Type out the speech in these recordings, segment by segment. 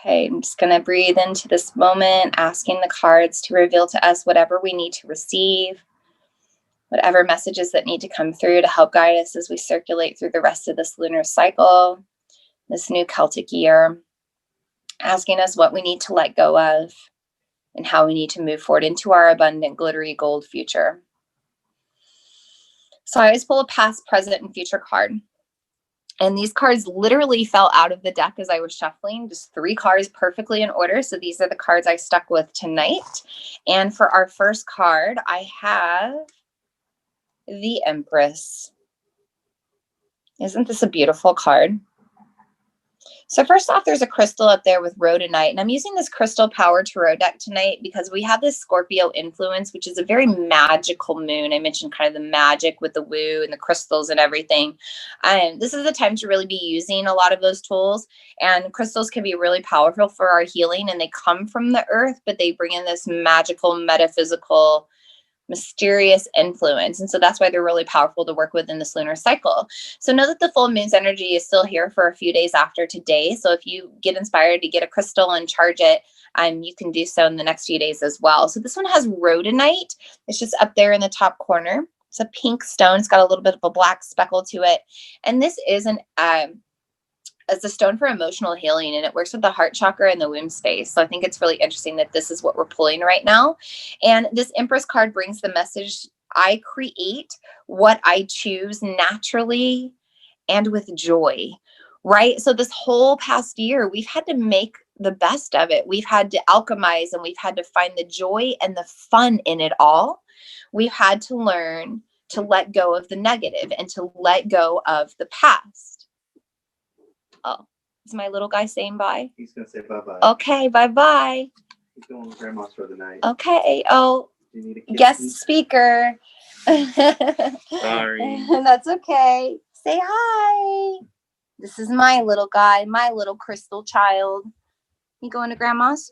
Okay, I'm just going to breathe into this moment, asking the cards to reveal to us whatever we need to receive, whatever messages that need to come through to help guide us as we circulate through the rest of this lunar cycle, this new Celtic year, asking us what we need to let go of and how we need to move forward into our abundant, glittery gold future. So I always pull a past, present, and future card. And these cards literally fell out of the deck as I was shuffling, just 3 cards perfectly in order. So these are the cards I stuck with tonight. And for our first card, I have the Empress. Isn't this a beautiful card? So first off, there's a crystal up there with rhodonite, and I'm using this crystal power tarot deck tonight because we have this Scorpio influence, which is a very magical moon. I mentioned kind of the magic with the woo and the crystals and everything. This is the time to really be using a lot of those tools, and crystals can be really powerful for our healing, and they come from the earth, but they bring in this magical, metaphysical, mysterious influence. And so that's why they're really powerful to work with in this lunar cycle. So know that the full moon's energy is still here for a few days after today. So if you get inspired to get a crystal and charge it, you can do so in the next few days as well. So this one has rhodonite. It's just up there in the top corner. It's a pink stone. It's got a little bit of a black speckle to it. And this is as a stone for emotional healing, and it works with the heart chakra and the womb space. So I think it's really interesting that this is what we're pulling right now. And this Empress card brings the message, I create what I choose naturally and with joy, right? So this whole past year, we've had to make the best of it. We've had to alchemize, and we've had to find the joy and the fun in it all. We've had to learn to let go of the negative and to let go of the past. Oh, is my little guy saying bye? He's going to say bye-bye. Okay, bye-bye. He's going with Grandma's for the night. Okay. Oh, guest speaker. Sorry. That's okay. Say hi. This is my little guy, my little crystal child. You going to Grandma's?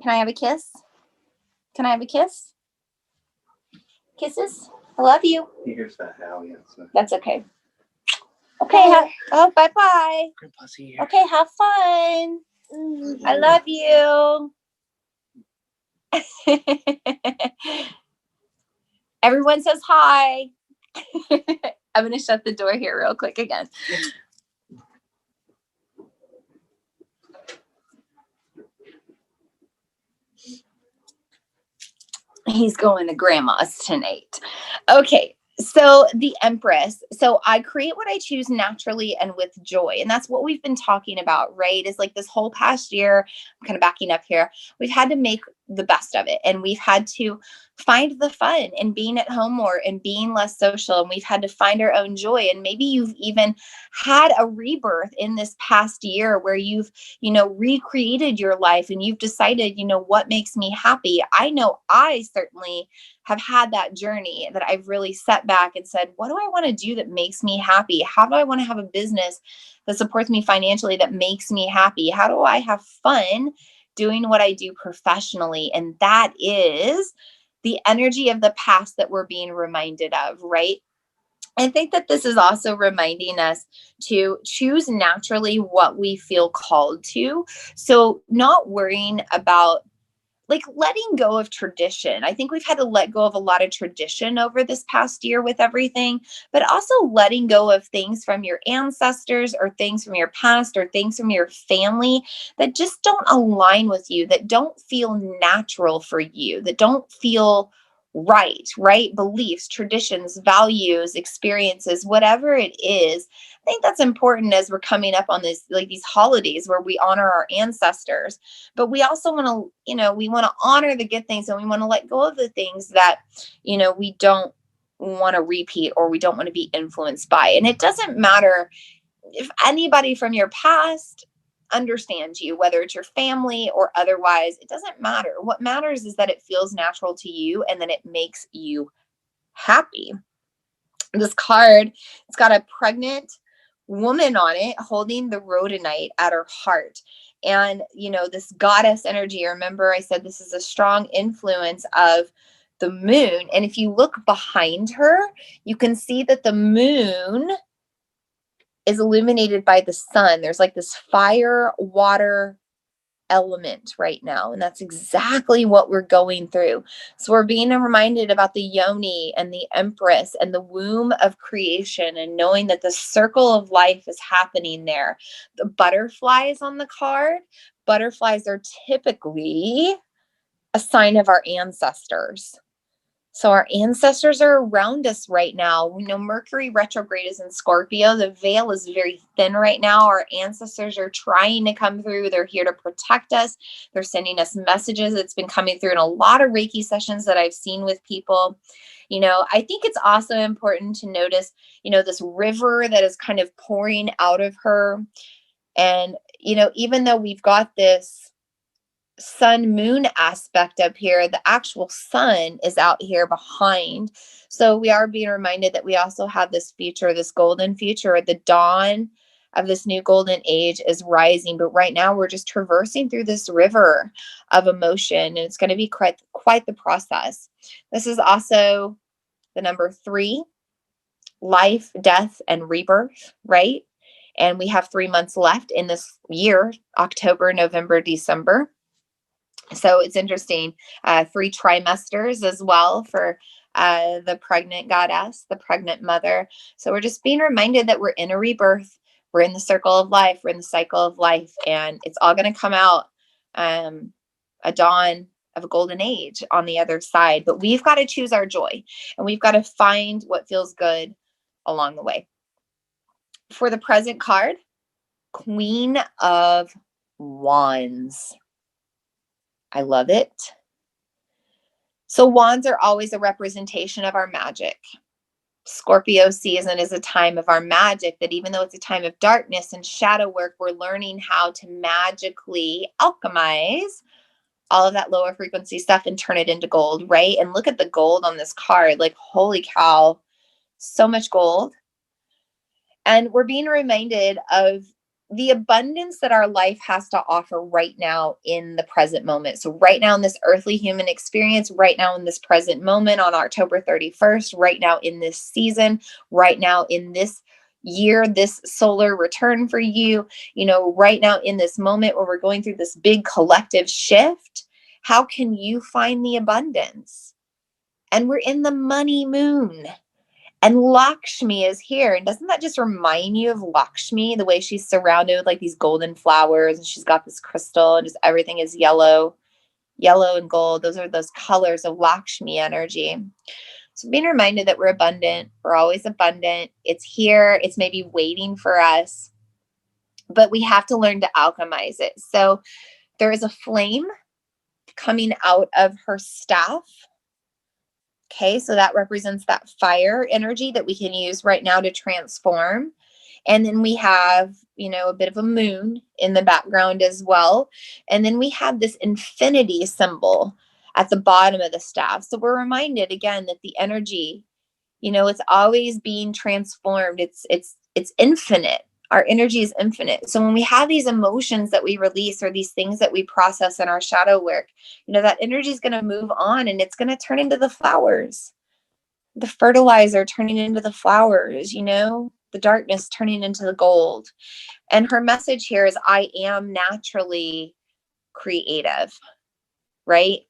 Can I have a kiss? Can I have a kiss? Kisses? I love you. He hears that howl, yeah. So. That's okay. Okay. Bye-bye. Grandpa's here. Okay, have fun. I love you. Everyone says hi. I'm going to shut the door here real quick again. He's going to Grandma's tonight. Okay. So the Empress, so I create what I choose naturally and with joy. And that's what we've been talking about, right? Is like this whole past year, I'm kind of backing up here. We've had to make the best of it. And we've had to find the fun in being at home more and being less social. And we've had to find our own joy. And maybe you've even had a rebirth in this past year where you've, recreated your life and you've decided, what makes me happy. I know I certainly have had that journey that I've really set back and said, what do I want to do that makes me happy? How do I want to have a business that supports me financially, that makes me happy? How do I have fun doing what I do professionally? And that is the energy of the past that we're being reminded of, right? I think that this is also reminding us to choose naturally what we feel called to. So not worrying about like letting go of tradition. I think we've had to let go of a lot of tradition over this past year with everything, but also letting go of things from your ancestors or things from your past or things from your family that just don't align with you, that don't feel natural for you, that don't feel right? Beliefs, traditions, values, experiences, whatever it is. I think that's important as we're coming up on these holidays where we honor our ancestors, but we also want to, we want to honor the good things, and we want to let go of the things that, we don't want to repeat or we don't want to be influenced by. And it doesn't matter if anybody from your past understands you, whether it's your family or otherwise, it doesn't matter. What matters is that it feels natural to you and that it makes you happy. This card, it's got a pregnant woman on it holding the rhodonite at her heart. And, this goddess energy, remember I said this is a strong influence of the moon. And if you look behind her, you can see that the moon is illuminated by the sun. There's like this fire, water element right now. And that's exactly what we're going through. So we're being reminded about the yoni and the empress and the womb of creation, and knowing that the circle of life is happening there. The butterflies on the card, butterflies are typically a sign of our ancestors. So our ancestors are around us right now. We know Mercury retrograde is in Scorpio. The veil is very thin right now. Our ancestors are trying to come through. They're here to protect us. They're sending us messages. It's been coming through in a lot of Reiki sessions that I've seen with people. I think it's also important to notice, this river that is kind of pouring out of her. And, even though we've got this sun moon aspect up here, the actual sun is out here behind. So we are being reminded that we also have this future, this golden future. The dawn of this new golden age is rising, but right now we're just traversing through this river of emotion, and it's going to be quite the process. This is also the number 3, life, death, and rebirth, right? And we have 3 months left in this year: October, November, December. So it's interesting. 3 trimesters as well for the pregnant goddess, the pregnant mother. So we're just being reminded that we're in a rebirth. We're in the circle of life. We're in the cycle of life, and it's all going to come out a dawn of a golden age on the other side. But we've got to choose our joy, and we've got to find what feels good along the way. For the present card, Queen of Wands. I love it. So wands are always a representation of our magic. Scorpio season is a time of our magic, that even though it's a time of darkness and shadow work, we're learning how to magically alchemize all of that lower frequency stuff and turn it into gold, right? And look at the gold on this card. Like, holy cow, so much gold. And we're being reminded of the abundance that our life has to offer right now in the present moment. So right now in this earthly human experience, right now in this present moment on October 31st, right now in this season, right now in this year, this solar return for you, right now in this moment where we're going through this big collective shift, how can you find the abundance? And we're in the money moon. And Lakshmi is here. And doesn't that just remind you of Lakshmi, the way she's surrounded with like these golden flowers, and she's got this crystal, and just everything is yellow and gold. Those are those colors of Lakshmi energy. So being reminded that we're abundant, we're always abundant. It's here. It's maybe waiting for us, but we have to learn to alchemize it. So there is a flame coming out of her staff. Okay, so that represents that fire energy that we can use right now to transform. And then we have, a bit of a moon in the background as well. And then we have this infinity symbol at the bottom of the staff. So we're reminded again that the energy, it's always being transformed. It's infinite. Our energy is infinite. So when we have these emotions that we release, or these things that we process in our shadow work, that energy is going to move on, and it's going to turn into the flowers, the fertilizer turning into the flowers, the darkness turning into the gold. And her message here is, I am naturally creative, right?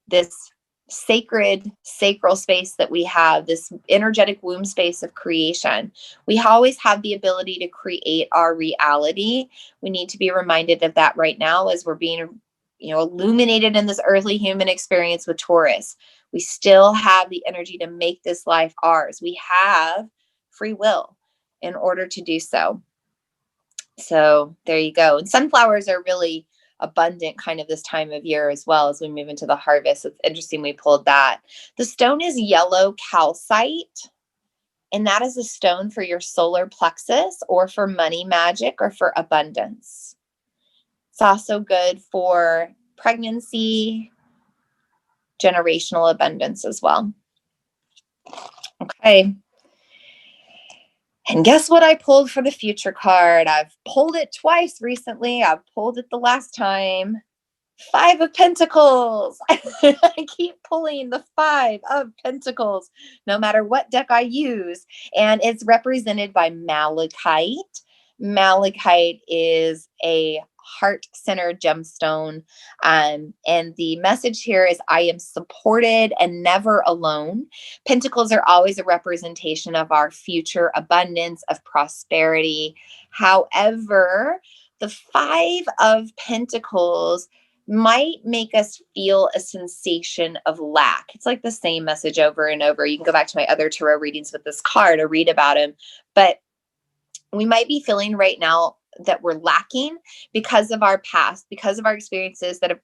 This sacral space that we have, this energetic womb space of creation. We always have the ability to create our reality. We need to be reminded of that right now as we're being, illuminated in this earthly human experience with Taurus. We still have the energy to make this life ours. We have free will in order to do so. So there you go. And sunflowers are really abundant kind of this time of year as well, as we move into the harvest. It's interesting we pulled that. The stone is yellow calcite, and that is a stone for your solar plexus, or for money magic, or for abundance. It's also good for pregnancy, generational abundance as well. Okay. And guess what I pulled for the future card? I've pulled it twice recently. I've pulled it the last time. 5 of Pentacles. I keep pulling the 5 of Pentacles, no matter what deck I use. And it's represented by malachite. Malachite is a heart-centered gemstone. And the message here is I am supported and never alone. Pentacles are always a representation of our future abundance, of prosperity. However, the Five of Pentacles might make us feel a sensation of lack. It's like the same message over and over. You can go back to my other tarot readings with this card or read about him. But we might be feeling right now that we're lacking because of our past, because of our experiences that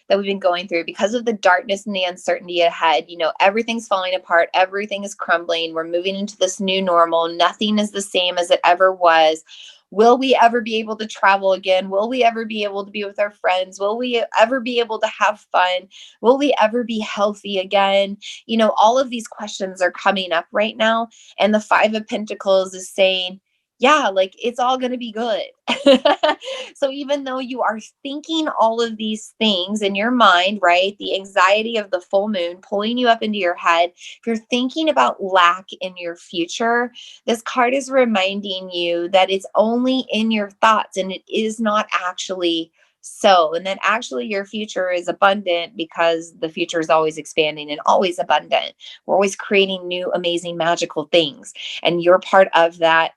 we've been going through, because of the darkness and the uncertainty ahead. Everything's falling apart, everything is crumbling. We're moving into this new normal. Nothing is the same as it ever was. Will we ever be able to travel again? Will we ever be able to be with our friends? Will we ever be able to have fun? Will we ever be healthy again? All of these questions are coming up right now. And the Five of Pentacles is saying, yeah, like it's all going to be good. So even though you are thinking all of these things in your mind, right? The anxiety of the full moon pulling you up into your head. If you're thinking about lack in your future, this card is reminding you that it's only in your thoughts and it is not actually so. And then actually your future is abundant because the future is always expanding and always abundant. We're always creating new, amazing, magical things. And you're part of that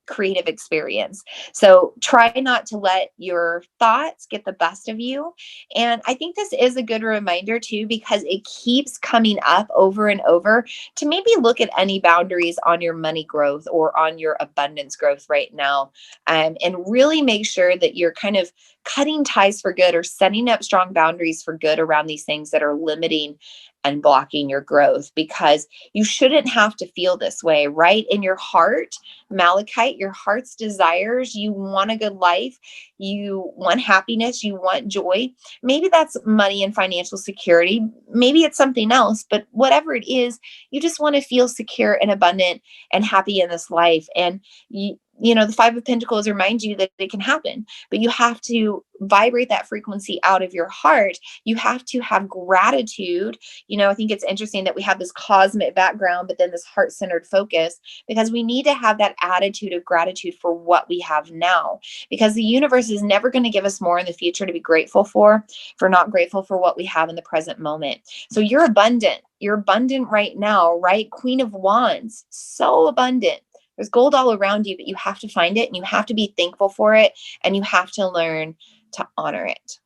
creative experience. So try not to let your thoughts get the best of you. And I think this is a good reminder too, because it keeps coming up over and over to maybe look at any boundaries on your money growth or on your abundance growth right now. And really make sure that you're kind of cutting ties for good or setting up strong boundaries for good around these things that are limiting and blocking your growth, because you shouldn't have to feel this way, right? In your heart, Malachite, your heart's desires, you want a good life, you want happiness, you want joy. Maybe that's money and financial security. Maybe it's something else, but whatever it is, you just want to feel secure and abundant and happy in this life. And the Five of Pentacles remind you that it can happen, but you have to vibrate that frequency out of your heart. You have to have gratitude. I think it's interesting that we have this cosmic background, but then this heart-centered focus, because we need to have that attitude of gratitude for what we have now, because the universe is never going to give us more in the future to be grateful for if we're not grateful for what we have in the present moment. So you're abundant. You're abundant right now, right? Queen of Wands, so abundant. There's gold all around you, but you have to find it and you have to be thankful for it and you have to learn to honor it.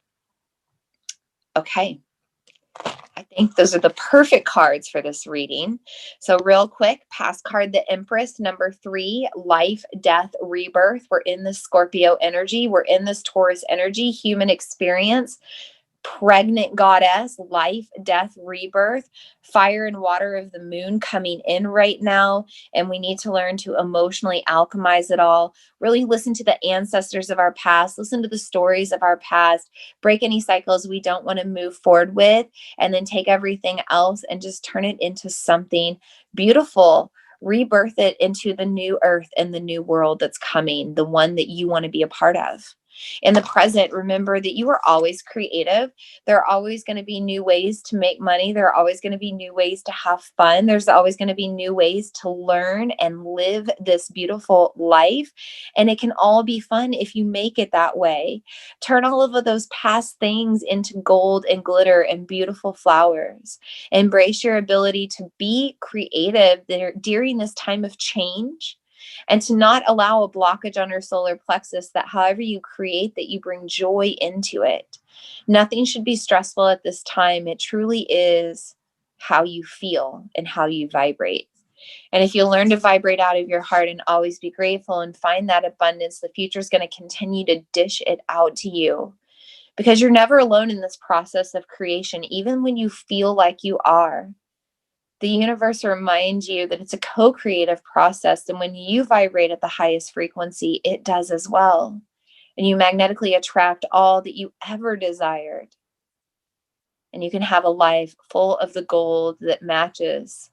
Okay. I think those are the perfect cards for this reading. So real quick, past card, the Empress, number 3, life, death, rebirth. We're in the Scorpio energy. We're in this Taurus energy, human experience. Pregnant goddess, life, death, rebirth, fire and water of the moon coming in right now. And we need to learn to emotionally alchemize it all. Really listen to the ancestors of our past, listen to the stories of our past, break any cycles we don't want to move forward with, and then take everything else and just turn it into something beautiful. Rebirth it into the new earth and the new world that's coming, the one that you want to be a part of. In the present, remember that you are always creative. There are always going to be new ways to make money. There are always going to be new ways to have fun. There's always going to be new ways to learn and live this beautiful life. And it can all be fun if you make it that way. Turn all of those past things into gold and glitter and beautiful flowers. Embrace your ability to be creative during this time of change, and to not allow a blockage on your solar plexus, that however you create, that you bring joy into it. Nothing should be stressful at this time. It truly is how you feel and how you vibrate. And if you learn to vibrate out of your heart and always be grateful and find that abundance, the future is going to continue to dish it out to you, because you're never alone in this process of creation, even when you feel like you are. The universe reminds you that it's a co-creative process. And when you vibrate at the highest frequency, it does as well. And you magnetically attract all that you ever desired. And you can have a life full of the gold that matches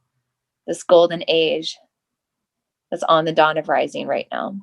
this golden age that's on the dawn of rising right now.